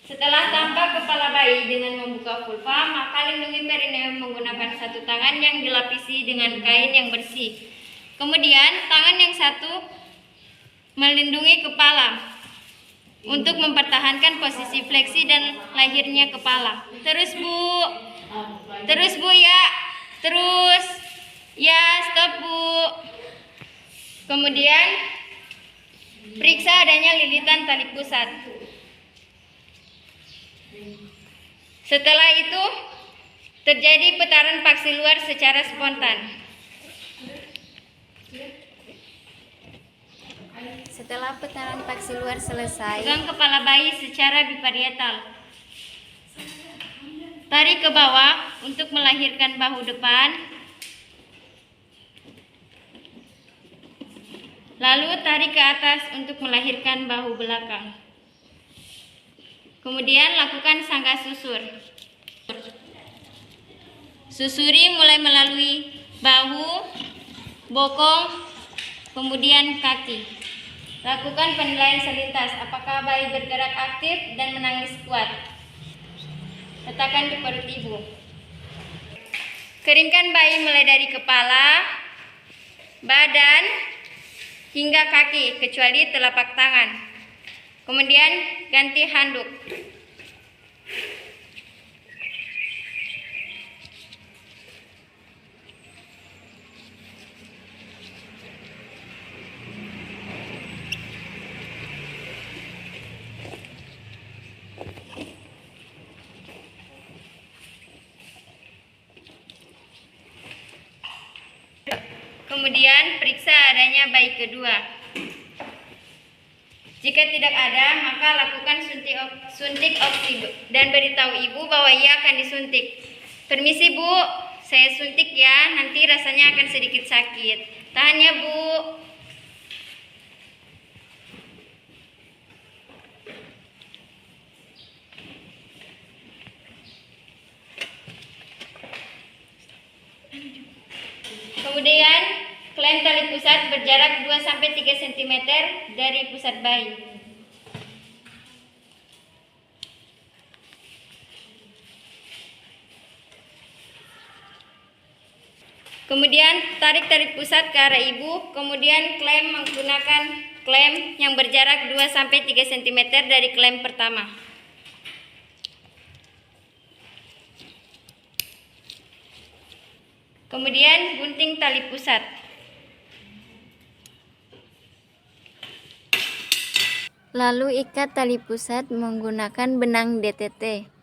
Setelah tampak kepala bayi dengan membuka vulva, maka lindungi perineum menggunakan satu tangan yang dilapisi dengan kain yang bersih. Kemudian tangan yang satu melindungi kepala untuk mempertahankan posisi fleksi dan lahirnya kepala. Terus Bu ya. Terus ya, stop Bu. Kemudian periksa adanya lilitan tali pusat. Setelah itu terjadi putaran paksi luar secara spontan. Setelah putaran paksi luar selesai, pegang kepala bayi secara biparietal. Tarik ke bawah untuk melahirkan bahu depan. Lalu tarik ke atas untuk melahirkan bahu belakang. Kemudian lakukan sangga susur. Susuri mulai melalui bahu, bokong, kemudian kaki. Lakukan penilaian selintas, apakah bayi bergerak aktif dan menangis kuat. Letakkan di perut ibu. Keringkan bayi mulai dari kepala, badan, hingga kaki, kecuali telapak tangan. Kemudian ganti handuk. Kemudian periksa adanya bayi kedua. Jika tidak ada, maka lakukan suntik oksi dan beritahu ibu bahwa ia akan disuntik. Permisi Bu, saya suntik ya, nanti rasanya akan sedikit sakit. Tahan ya Bu. Kemudian klaim tali pusat berjarak 2-3 cm dari pusat bayi. Kemudian tarik tali pusat ke arah ibu, kemudian klaim menggunakan klaim yang berjarak 2-3 cm dari klaim pertama. Kemudian gunting tali pusat. Lalu ikat tali pusat menggunakan benang DTT.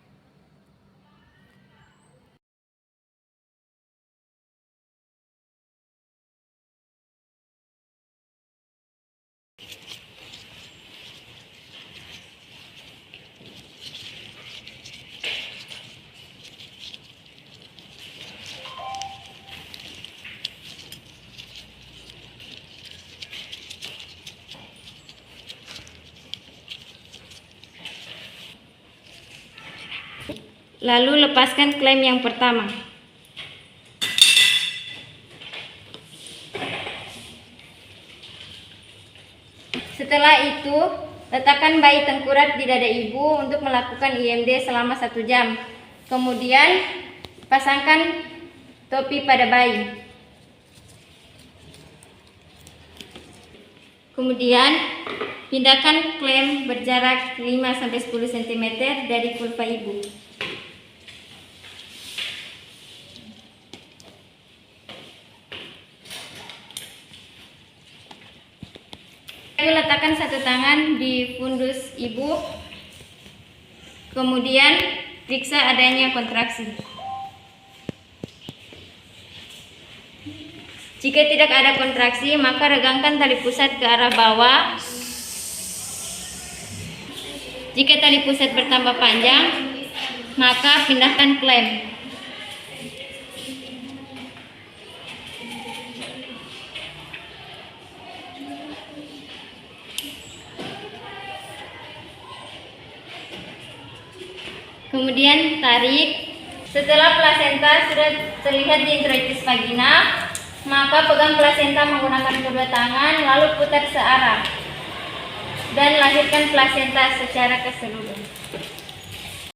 Lalu lepaskan klaim yang pertama. Setelah itu, letakkan bayi tengkurap di dada ibu untuk melakukan IMD selama 1 jam. Kemudian, pasangkan topi pada bayi. Kemudian, pindahkan klaim berjarak 5-10 cm dari vulva ibu. Lalu letakkan satu tangan di fundus ibu, kemudian periksa adanya kontraksi. Jika tidak ada kontraksi, maka regangkan tali pusat ke arah bawah. Jika tali pusat bertambah panjang, maka pindahkan klaim. Kemudian tarik. Setelah plasenta sudah terlihat di introitus vagina, maka pegang plasenta menggunakan kedua tangan, lalu putar searah dan lahirkan plasenta secara keseluruhan.